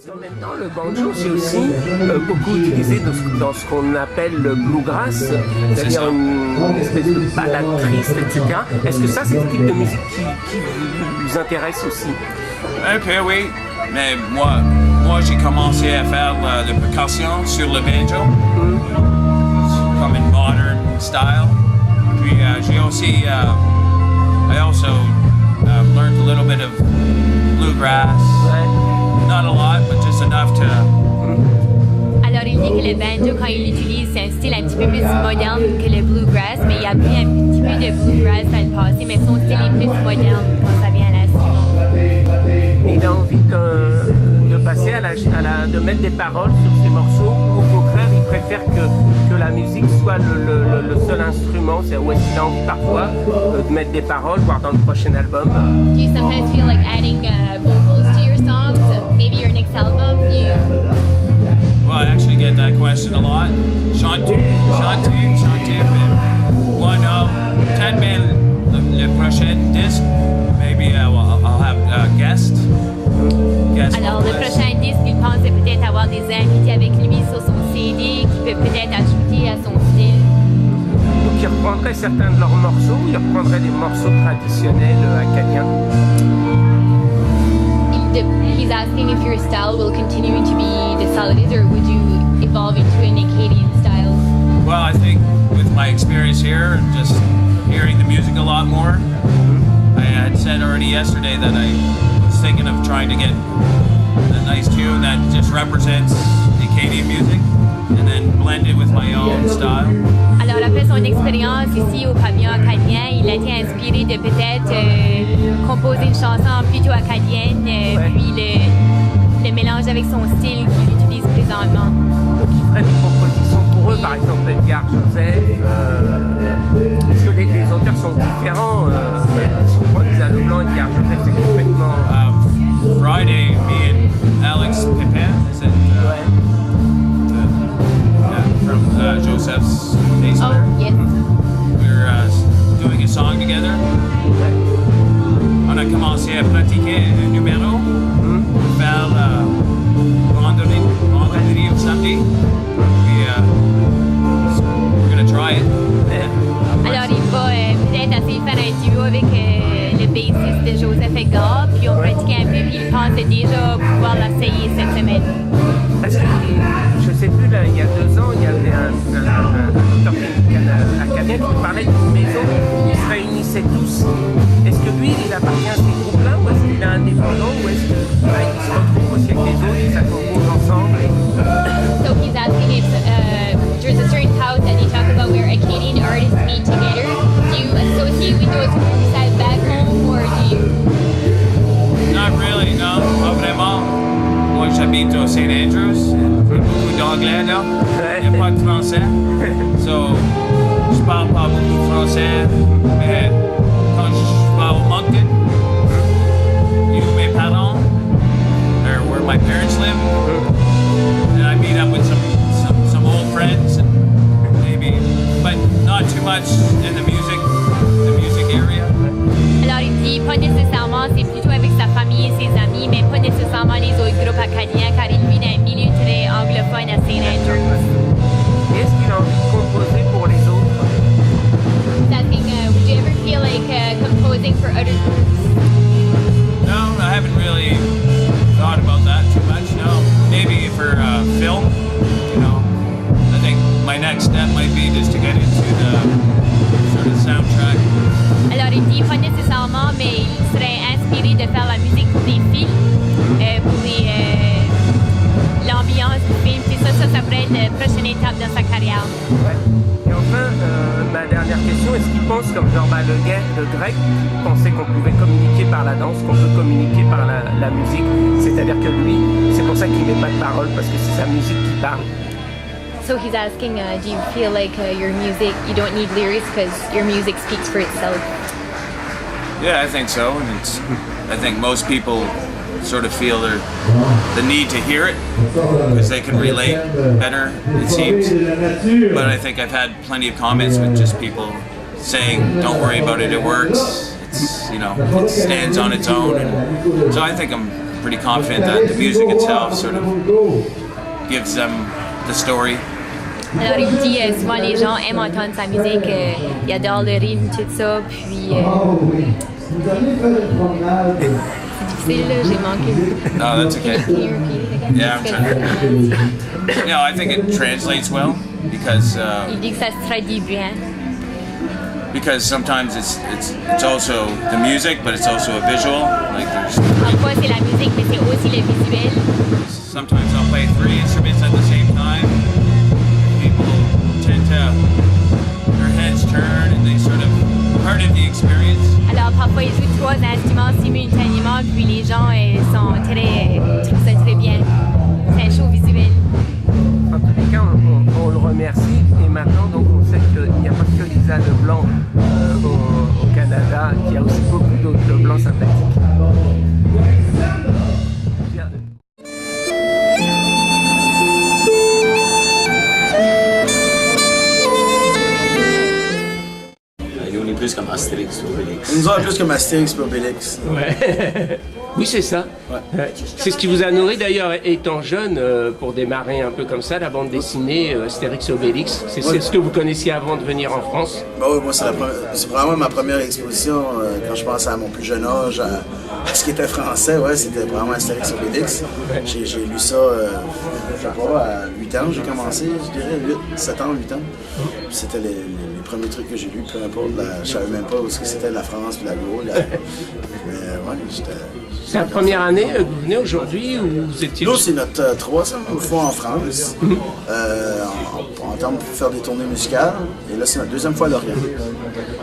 En même temps, le banjo, c'est aussi beaucoup utilisé dans ce qu'on appelle le bluegrass, c'est-à-dire une espèce de balade triste, etc. Est-ce que ça, c'est le type de musique qui vous intéresse aussi? Un peu, oui. Mais moi j'ai commencé à faire de percussion sur le banjo, comme une modern style. Puis j'ai aussi, I also learned a little bit of bluegrass. Not a lot, but just enough to... Alors, il dit que le banjo, quand il l'utilise, c'est un style un petit peu plus moderne que le bluegrass, mais il y a pris un petit peu de bluegrass dans le passé, mais son style est plus moderne quand ça vient à l'instrument. Il a envie de passer de mettre des paroles sur ses morceaux, ou au contraire, il préfère que la musique soit le seul instrument, ou est-ce qu'il a envie parfois de mettre des paroles, voire dans le prochain album? Do you sometimes feel like adding vocals to your songs? Maybe your next album? Well, I actually get that question a lot. Chanter. Well, no, peut-être bien le prochain disque, maybe I'll have guests. Alors, le prochain disque, il pense peut-être avoir des invités avec lui sur son CD qui peut peut-être ajouter à son style. Donc, il reprendrait certains de leurs morceaux, il reprendrait des morceaux traditionnels acadiens. He's asking if your style will continue to be the style it is, or would you evolve into an Acadian style? Well, I think with my experience here and just hearing the music a lot more, I had said already yesterday that I was thinking of trying to get a nice tune that just represents Acadian music and then blend it with my own style. Alors, après son expérience ici au pavillon acadien, il a été inspiré de peut-être composer une chanson plutôt acadienne, puis le mélange avec son style qu'il utilise présentement. Donc, il ferait des compositions pour eux, par exemple Edgar Joseph, parce que les auteurs sont différents. Si on prend Lisa Leblanc, Edgar Joseph, c'est complètement... Friday, me and Alex Pepin, is it? From Joseph's bass player. Oh, yes. We're doing a song together. On a commencé à pratiquer un numéro pour faire vendredi ou samedi. We're gonna try it. Alors, il va peut-être essayer de faire un duo avec le bassiste de Joseph Edgar, puis on pratique un peu, puis il pense déjà pouvoir l'essayer cette semaine. Parce que, je sais plus, là, il y a 2 ans, il y avait un auteur acadien qui parlait d'une maison où ils se réunissaient tous. Est-ce que lui, il appartient à ces groupes-là, ou est-ce qu'il est indépendant, ou est-ce qu'il se retrouve aussi avec les autres, ils s'accompagnent ensemble? So he's asking if there's a certain house that they talk about where Acadian artists meet together. Do you associate with those groups back home, or do you? Not really, no, pas vraiment. Moi, j'habite au St. Andrews, beaucoup d'anglais là, il n'y a pas de français. So, je parle pas beaucoup de français, mais quand je vais au Moncton, mes parents, or where my parents live, and I meet up with some old friends, and maybe, but not too much in the music area. Alors il dit pas nécessairement, c'est plutôt avec sa famille et ses amis, mais pas nécessairement les autres groupes acadiens, car il vit dans un milieu très anglophone à St. Andrews. Est-ce qu'il a envie de composer pour les autres? He's asking, would you ever feel like composing for other groups? No, I haven't really thought about that too much, no. Maybe for film, you know. I think my next step might be just to get into the sort of soundtrack. Alors il dit pas nécessairement, mais il serait inspiré de faire la musique pour des films, pour l'ambiance du film. Puis ça pourrait être la prochaine étape dans sa carrière. Ouais. Et enfin, ma dernière question, est-ce qu'il pense comme le grec pensait qu'on pouvait communiquer par la danse, qu'on peut communiquer par la musique, c'est-à-dire que lui, c'est pour ça qu'il met pas de paroles, parce que c'est sa musique qui parle. So he's asking, do you feel like your music, you don't need lyrics because your music speaks for itself? Yeah, I think so. And I think most people sort of feel the need to hear it because they can relate better, it seems. But I think I've had plenty of comments with just people saying, don't worry about it, it works. It's, you know, it stands on its own. And so I think I'm pretty confident that the music itself sort of gives them the story. Alors, il me dit souvent les gens aiment entendre sa musique, ils adorent le rythme, tout ça, puis. C'est difficile, là, j'ai manqué. No, that's okay. Can you repeat it again? Yeah, I'm trying. You know, I think it translates well because Il dit que ça se traduit bien. sometimes it's also the music, but it's also a visual. Like there's Parfois, c'est la musique, mais c'est aussi le visuel. sometimes I'll play 3 instruments at the same time. People tend to their heads turn and they sort of part of the experience. Alors, parfois, il joue 3 instruments simultanément, puis les gens trouvent ça très bien. C'est un show visuel. En tous les cas, on le remercie. Et maintenant, donc, on sait qu'il n'y a pas que Lisa Leblanc au Canada, qu'il y a aussi beaucoup d'autres Leblancs sympathiques. Nous, on est plus comme Astérix ou Obélix. Nous sommes plus comme Astérix et Obélix. Ouais. Oui, c'est ça. Ouais. C'est ce qui vous a nourri d'ailleurs, étant jeune, pour démarrer un peu comme ça, la bande dessinée Astérix et Obélix. C'est ce que vous connaissiez avant de venir en France? Bah oui, moi, c'est vraiment ma première exposition quand je pense à mon plus jeune âge, à ce qui était français. Ouais, c'était vraiment Astérix et Obélix. Ouais. J'ai lu ça, je sais pas, à 8 ans, j'ai commencé, je dirais 7 ans, 8 ans. C'était les premiers trucs que j'ai lus, peu importe. Je savais même pas où c'était la France puis la Gaule. Mais ouais, j'étais. C'est la première année que vous venez aujourd'hui ou vous étiez... Nous, c'est notre 3e fois en France, en termes de faire des tournées musicales. Et là, c'est notre 2e fois à Lorient.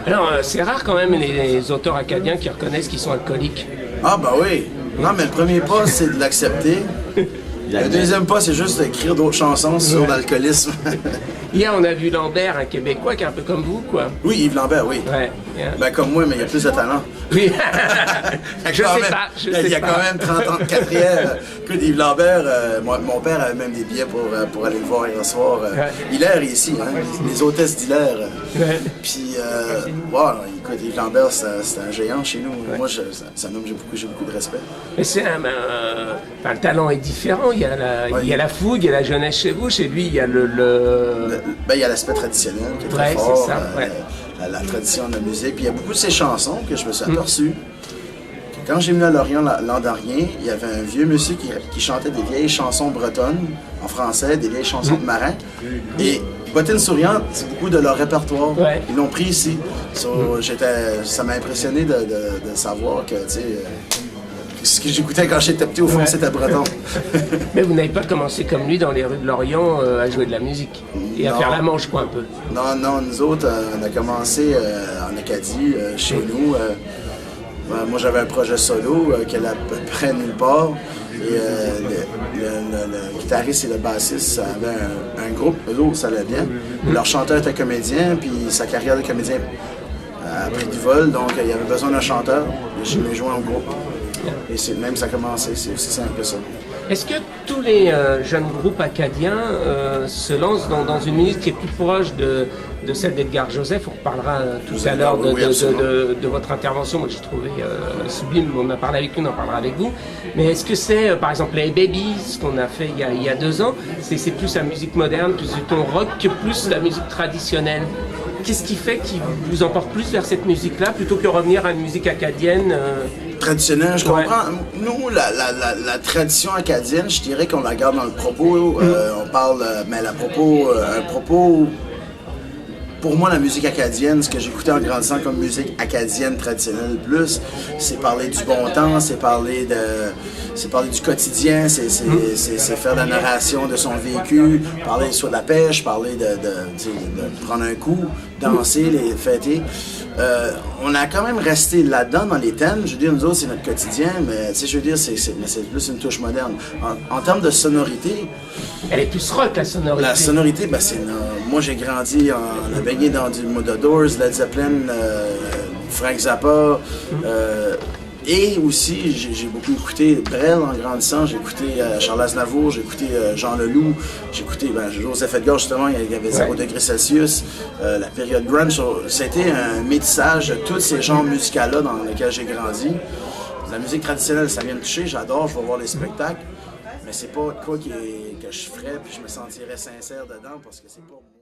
Alors, c'est rare quand même les auteurs acadiens qui reconnaissent qu'ils sont alcooliques. Ah, bah oui. Non, mais le premier pas, c'est de l'accepter. Le deuxième pas, c'est juste d'écrire d'autres chansons sur l'alcoolisme. Hier, on a vu Lambert, un Québécois qui est un peu comme vous, quoi. Oui, Yves Lambert, oui. Ouais. Ben, comme moi, mais il y a plus de talent. Oui. Il y a quand même 30 ans de carrière. Écoute, Yves Lambert, mon père avait même des billets pour aller le voir hier soir. Hilaire est ici, hein, les hôtesses d'Hilaire. Puis, wow, écoute, Yves Lambert, c'est un géant chez nous. Moi, c'est un homme que j'ai beaucoup de respect. Mais c'est le talent est différent. Il y a la fougue, il y a la jeunesse chez vous. Chez lui, il y a Ben, il y a l'aspect traditionnel qui est très fort. C'est ça, la tradition de la musique. Puis il y a beaucoup de ces chansons que je me suis aperçu. Quand j'ai venu à Lorient l'an dernier, il y avait un vieux monsieur qui chantait des vieilles chansons bretonnes en français, des vieilles chansons de marins. Et Bottines souriantes, c'est beaucoup de leur répertoire. Ouais. Ils l'ont pris ici. Ça m'a impressionné de savoir que, tu sais, ce que j'écoutais quand j'étais petit, au fond, c'était breton. Mais vous n'avez pas commencé comme lui dans les rues de Lorient à jouer de la musique et à faire la manche, quoi, un peu. Non, nous autres, on a commencé en Acadie, chez nous. Moi, j'avais un projet solo qui allait à peu près nulle part. Et le guitariste et le bassiste avaient un groupe, eux autres, ça allait bien. Leur chanteur était comédien, puis sa carrière de comédien a pris du vol, donc il y avait besoin d'un chanteur. Et je l'ai joint au groupe. Et c'est même ça a commencé, c'est aussi simple que ça. Est-ce que tous les jeunes groupes acadiens se lancent dans une musique qui est plus proche de celle d'Edgar Joseph? On reparlera tout à l'heure de votre intervention, moi j'ai trouvé sublime, on a parlé avec lui, on en parlera avec vous. Mais est-ce que c'est, par exemple, les Babies, ce qu'on a fait il y a 2 ans, c'est plus la musique moderne, plus du ton rock, que plus la musique traditionnelle? Qu'est-ce qui fait qu'il vous emporte plus vers cette musique-là, plutôt que revenir à une musique acadienne traditionnelle, je comprends. Nous, la tradition acadienne, je dirais qu'on la garde dans le propos. On parle, mais un propos. Pour moi, la musique acadienne, ce que j'écoutais en grandissant comme musique acadienne traditionnelle plus, c'est parler du bon temps, c'est parler du quotidien, c'est faire la narration de son vécu, parler soit de la pêche, parler de prendre un coup, danser, les fêter. On a quand même resté là-dedans dans les thèmes. Je veux dire, nous autres, c'est notre quotidien, mais je veux dire, c'est plus une touche moderne. En termes de sonorité... Elle est plus rock, la sonorité. La sonorité, ben, moi, j'ai grandi, on a baigné dans du The Doors, Led Zeppelin, Frank Zappa, et aussi, j'ai beaucoup écouté Brel en grandissant, j'ai écouté Charles Aznavour, j'ai écouté Jean Leloup, j'ai écouté Joseph Edgar, justement, il y avait 0 degré Celsius, la période grunge. C'était un métissage de tous ces genres musicaux-là dans lesquels j'ai grandi. La musique traditionnelle, ça vient me toucher, j'adore, je vais voir les spectacles, mais c'est pas quoi que je ferais puis je me sentirais sincère dedans parce que c'est pas moi.